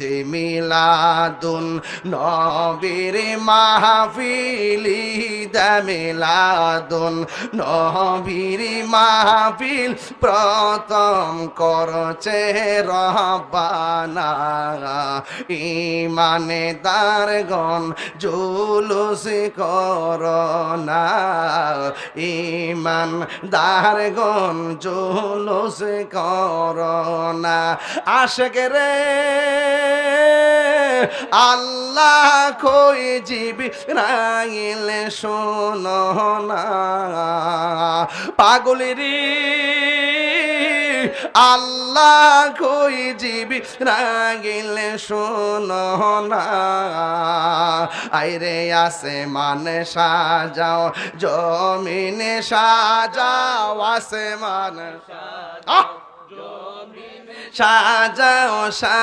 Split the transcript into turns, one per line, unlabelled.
ঈদে মিলাদুন নবীর মাহফিল ঈদে মিলাদুন নবীর মাহফিল প্রথম করছে রব্বানা ঈমানদারগণ জুলুস করোনা ঈমানদারগণ জুলুস করোনা আশিক রে আল্লাহ কই জিবি রাইল শোনো না পাগলেরি আল্লাহ কই জিবি রাগিল শোনো না আইরে আসমান সাজাও জমিনে সাজাও আসমান সাজাও